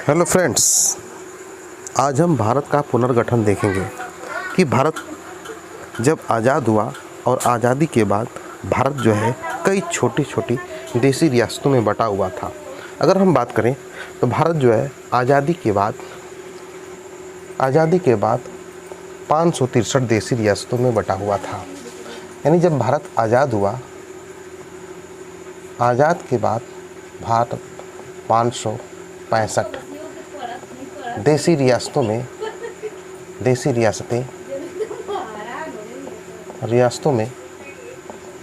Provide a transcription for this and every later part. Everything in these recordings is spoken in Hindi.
हेलो फ्रेंड्स, आज हम भारत का पुनर्गठन देखेंगे कि भारत जब आज़ाद हुआ और आज़ादी के बाद भारत जो है कई छोटी छोटी देसी रियासतों में बटा हुआ था। अगर हम बात करें तो भारत जो है आज़ादी के बाद 563 देसी रियासतों में बटा हुआ था। यानी जब भारत आज़ाद हुआ, आज़ाद के बाद भारत 565 देसी रियासतों में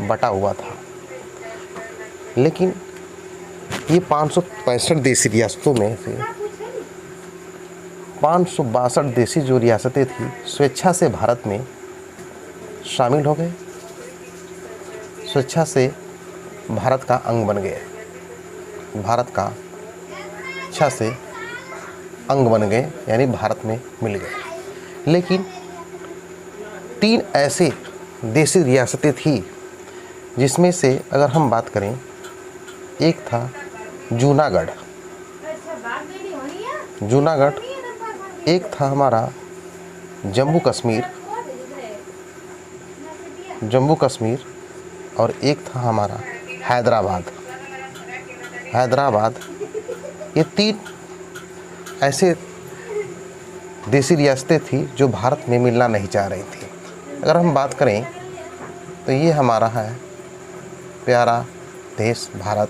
बटा हुआ था। लेकिन ये 565 देसी रियासतों में से 562 देसी जो रियासतें थी स्वेच्छा से भारत में शामिल हो गए, स्वेच्छा से भारत का अंग बन गए, यानी भारत में मिल गए। लेकिन 3 ऐसे देसी रियासतें थी जिसमें से अगर हम बात करें, एक था जूनागढ़, एक था हमारा जम्मू कश्मीर और एक था हमारा हैदराबाद। ये 3 ऐसे देसी रियासतें थी जो भारत में मिलना नहीं चाह रही थी। अगर हम बात करें तो ये हमारा है प्यारा देश भारत।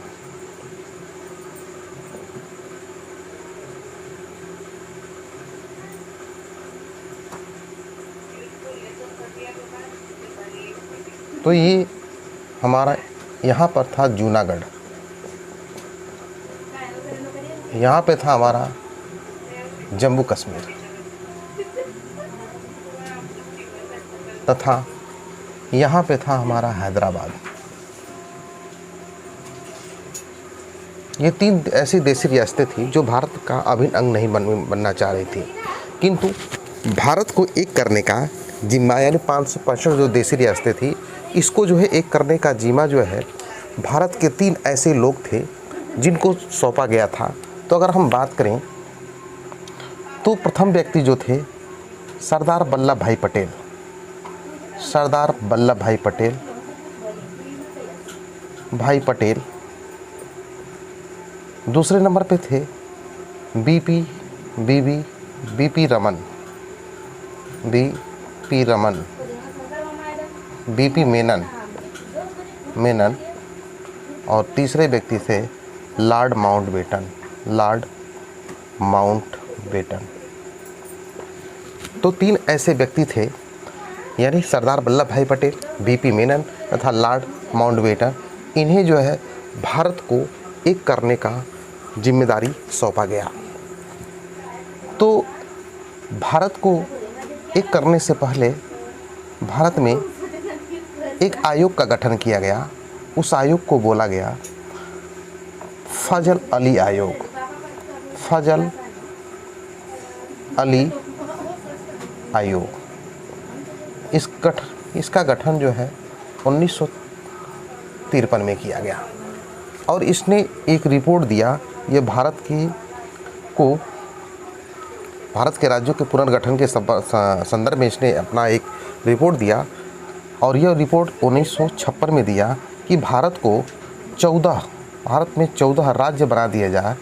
तो ये हमारा यहाँ पर था जूनागढ़, यहाँ पे था हमारा जम्मू कश्मीर तथा यहाँ पे था हमारा हैदराबाद। ये 3 ऐसी देसी रियासतें थी जो भारत का अभिन्न अंग नहीं बनना चाह रही थी, किंतु भारत को एक करने का जिम्मा, यानी 565 जो देसी रियासतें थी, इसको जो है एक करने का जिम्मा जो है भारत के 3 ऐसे लोग थे जिनको सौंपा गया था। तो अगर हम बात करें तो प्रथम व्यक्ति जो थे सरदार वल्लभ भाई पटेल। दूसरे नंबर पे थे बीपी मेनन और तीसरे व्यक्ति थे लॉर्ड माउंटबेटन। तो 3 ऐसे व्यक्ति थे, यानी सरदार वल्लभ भाई पटेल, बीपी मेनन तथा लॉर्ड माउंटबेटन। इन्हें जो है भारत को एक करने का जिम्मेदारी सौंपा गया। तो भारत को एक करने से पहले भारत में एक आयोग का गठन किया गया। उस आयोग को बोला गया फजल अली आयोग। इसका गठन जो है 1953 में किया गया और इसने एक रिपोर्ट दिया। ये भारत के राज्यों के पुनर्गठन के संदर्भ में इसने अपना एक रिपोर्ट दिया और यह रिपोर्ट 1956 में दिया कि भारत में 14 राज्य बना दिया जाए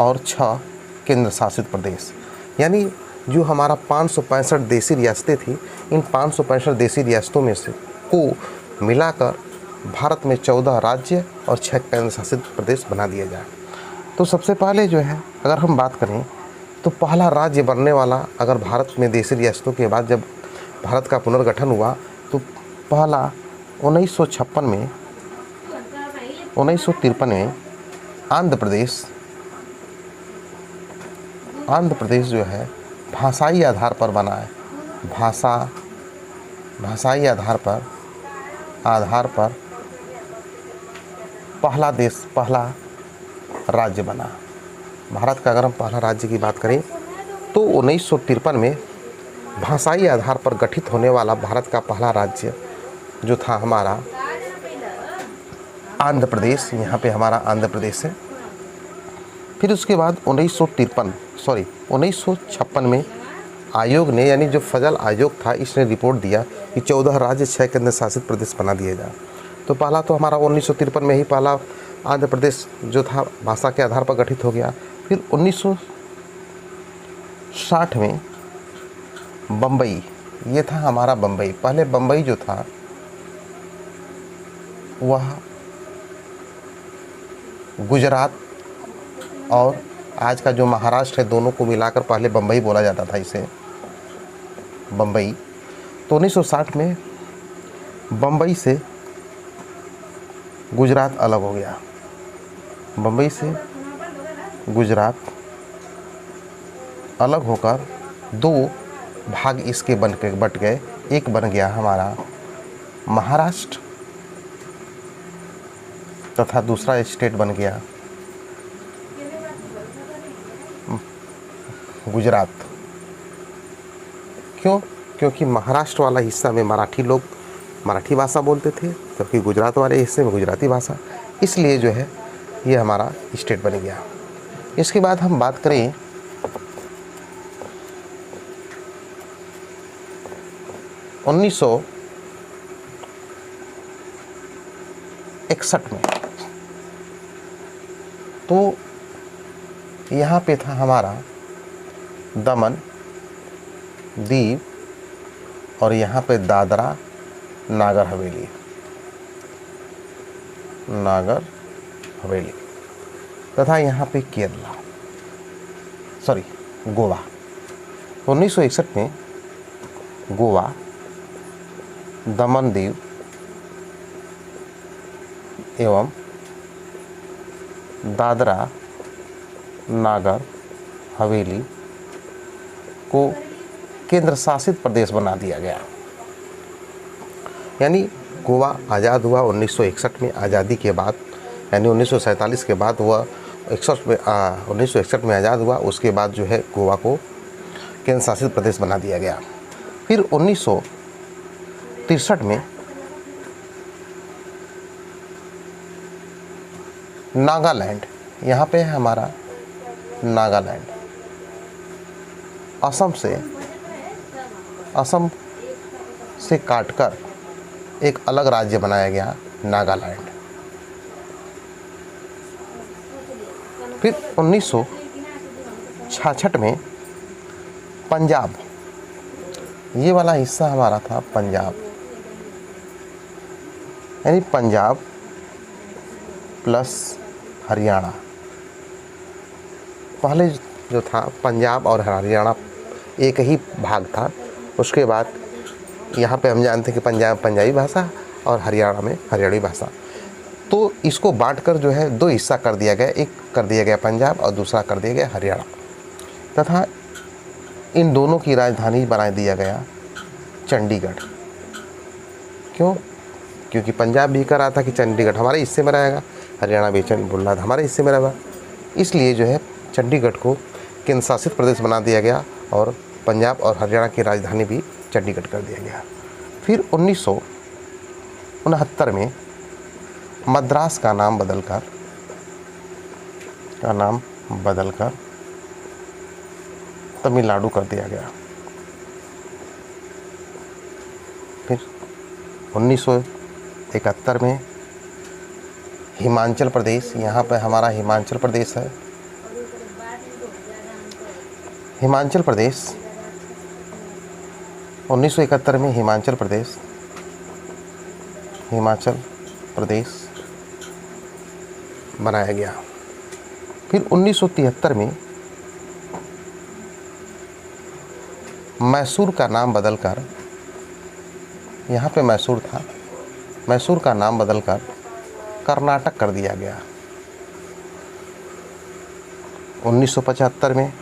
और 6 केंद्र शासित प्रदेश। यानी जो हमारा 565 देसी रियासतें थी, इन 565 देसी रियासतों में से को मिलाकर भारत में 14 राज्य और 6 केंद्र शासित प्रदेश बना दिया जाए। तो सबसे पहले जो है अगर हम बात करें तो पहला राज्य बनने वाला, अगर भारत में देसी रियासतों के बाद जब भारत का पुनर्गठन हुआ तो पहला 1953 में आंध्र प्रदेश जो है भाषाई आधार पर बना है। भाषाई आधार पर पहला राज्य बना। भारत का अगर हम पहला राज्य की बात करें तो 1953 में भाषाई आधार पर गठित होने वाला भारत का पहला राज्य जो था हमारा आंध्र प्रदेश। यहाँ पे हमारा आंध्र प्रदेश है। फिर उसके बाद 1956 में आयोग ने, यानी जो फजल आयोग था, इसने रिपोर्ट दिया कि 14 राज्य 6 केंद्र शासित प्रदेश बना दिए जाए। तो पहला तो हमारा 1953 में ही पहला आंध्र प्रदेश जो था भाषा के आधार पर गठित हो गया। फिर 1960 में बम्बई, ये था हमारा बम्बई। पहले बम्बई जो था वह गुजरात और आज का जो महाराष्ट्र है दोनों को मिलाकर पहले बम्बई बोला जाता था, इसे बम्बई। तो 1960 में बम्बई से गुजरात अलग हो गया। बम्बई से गुजरात अलग होकर दो भाग इसके बट गए। एक बन गया हमारा महाराष्ट्र तथा दूसरा स्टेट बन गया गुजरात। क्यों? क्योंकि महाराष्ट्र वाला हिस्सा में मराठी लोग मराठी भाषा बोलते थे, जबकि गुजरात वाले हिस्से में गुजराती भाषा, इसलिए जो है ये हमारा स्टेट बन गया। इसके बाद हम बात करें 1961 में, तो यहाँ पे था हमारा दमन दीव और यहाँ पे दादरा नागर हवेली तथा यहाँ पे केरला, गोवा। 1961 में गोवा, दमन दीव एवं दादरा नागर हवेली को केंद्र शासित प्रदेश बना दिया गया। यानी गोवा आज़ाद हुआ 1961 में। आज़ादी के बाद यानी 1947 के बाद हुआ 1961 में आज़ाद हुआ। उसके बाद जो है गोवा को केंद्र शासित प्रदेश बना दिया गया। फिर 1963 में नागालैंड, यहाँ पे है हमारा नागालैंड, असम से काटकर एक अलग राज्य बनाया गया नागालैंड। फिर 1966 में पंजाब, ये वाला हिस्सा हमारा था पंजाब, यानी पंजाब प्लस हरियाणा। पहले जो था पंजाब और हरियाणा एक ही भाग था। उसके बाद यहाँ पे हम जानते हैं कि पंजाब पंजाबी भाषा और हरियाणा में हरियाणवी भाषा। तो इसको बांटकर जो है दो हिस्सा कर दिया गया, एक कर दिया गया पंजाब और दूसरा कर दिया गया हरियाणा, तथा इन दोनों की राजधानी बना दिया गया चंडीगढ़। क्यों? क्योंकि पंजाब भी कर रहा था कि चंडीगढ़ हमारे हिस्से में रहेगा, हरियाणा भी बोल रहा था हमारे हिस्से में रहेगा, इसलिए जो है चंडीगढ़ को केंद्र शासित प्रदेश बना दिया गया और पंजाब और हरियाणा की राजधानी भी चंडीगढ़ कर दिया गया। फिर 1969 में मद्रास का नाम बदलकर तमिलनाडु कर दिया गया। फिर 1971 में हिमाचल प्रदेश, यहाँ पे हमारा हिमाचल प्रदेश है, हिमाचल प्रदेश 1971 में हिमाचल प्रदेश बनाया गया। फिर 1973 में मैसूर का नाम बदलकर, यहाँ पे मैसूर था, मैसूर का नाम बदलकर कर्नाटक कर दिया गया। 1975 में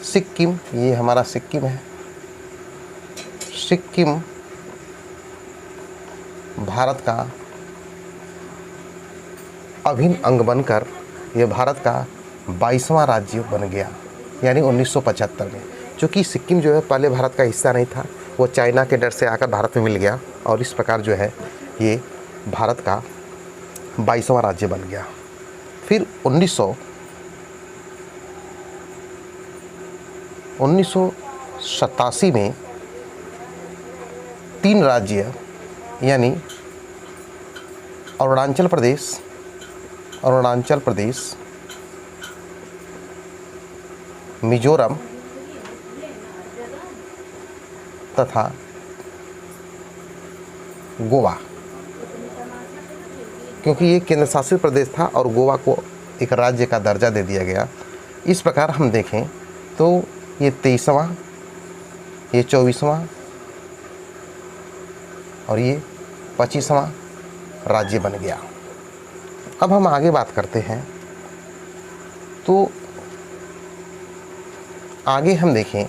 सिक्किम, ये हमारा सिक्किम है, सिक्किम भारत का अभिन्न अंग बनकर यह भारत का 22वां राज्य बन गया, यानी 1975 में। चूँकि सिक्किम जो है पहले भारत का हिस्सा नहीं था, वो चाइना के डर से आकर भारत में मिल गया और इस प्रकार जो है ये भारत का 22वां राज्य बन गया। फिर 1987 में 3 राज्य यानी अरुणाचल प्रदेश, मिजोरम तथा गोवा, क्योंकि ये केंद्र शासित प्रदेश था और गोवा को एक राज्य का दर्जा दे दिया गया। इस प्रकार हम देखें तो ये 23वां, ये 24वां और ये 25वां राज्य बन गया। अब हम आगे बात करते हैं तो आगे हम देखें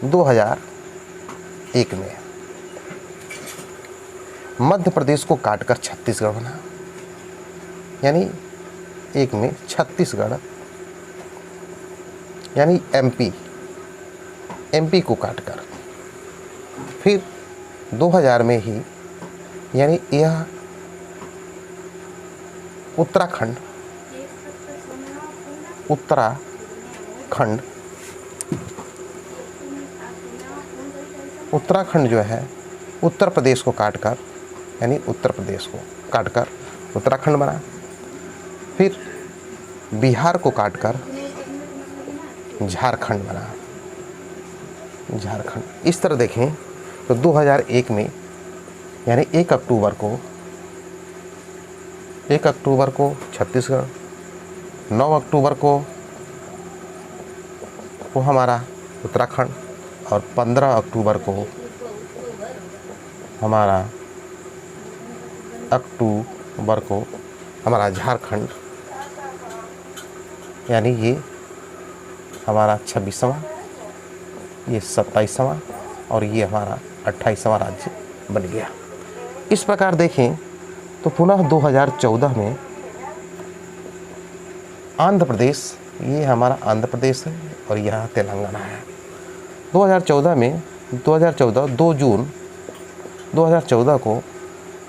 2001 में मध्य प्रदेश को काटकर छत्तीसगढ़ बना, यानी एक में छत्तीसगढ़ यानी एमपी को काटकर, फिर 2000 में ही यानी यह उत्तराखंड जो है उत्तर प्रदेश को काटकर यानी उत्तर प्रदेश को काटकर उत्तराखंड बना, फिर बिहार को काटकर झारखंड बना, झारखंड। इस तरह देखें तो 2001 में यानी 1 अक्टूबर को छत्तीसगढ़, 9 अक्टूबर को हमारा उत्तराखंड और 15 अक्टूबर को हमारा झारखंड, यानी ये हमारा 26वां, ये 27वां और ये हमारा 28वां राज्य बन गया। इस प्रकार देखें तो पुनः 2014 में आंध्र प्रदेश, ये हमारा आंध्र प्रदेश है और यह तेलंगाना है। 2 जून 2014 को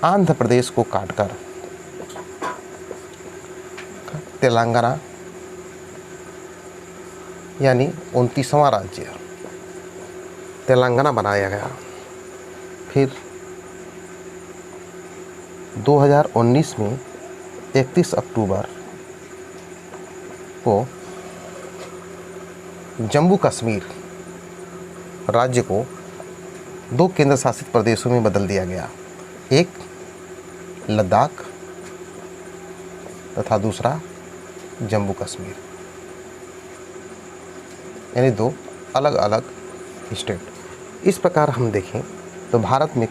आंध्र प्रदेश को काटकर तेलंगाना यानी 29वां राज्य तेलंगाना बनाया गया। फिर 2019 में 31 अक्टूबर को जम्मू कश्मीर राज्य को 2 केंद्र शासित प्रदेशों में बदल दिया गया, एक लद्दाख तथा दूसरा जम्मू कश्मीर, यानी 2 अलग अलग स्टेट। इस प्रकार हम देखें तो भारत में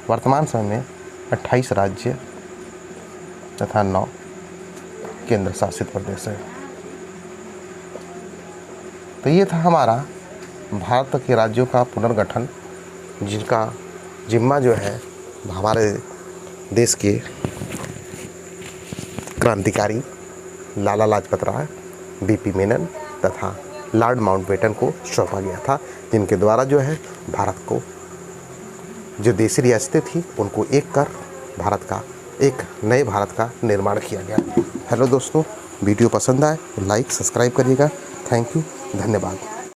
वर्तमान समय में 28 राज्य तथा 9 केंद्र शासित प्रदेश है। तो ये था हमारा भारत के राज्यों का पुनर्गठन, जिनका जिम्मा जो है हमारे देश के क्रांतिकारी लाला लाजपत राय, बीपी मेनन तथा लॉर्ड माउंटबेटन को सौंपा गया था, जिनके द्वारा जो है भारत को जो देशी रियासतें थी उनको एक कर एक नए भारत का निर्माण किया गया। हेलो दोस्तों, वीडियो पसंद आए तो लाइक सब्सक्राइब करिएगा। थैंक यू, धन्यवाद।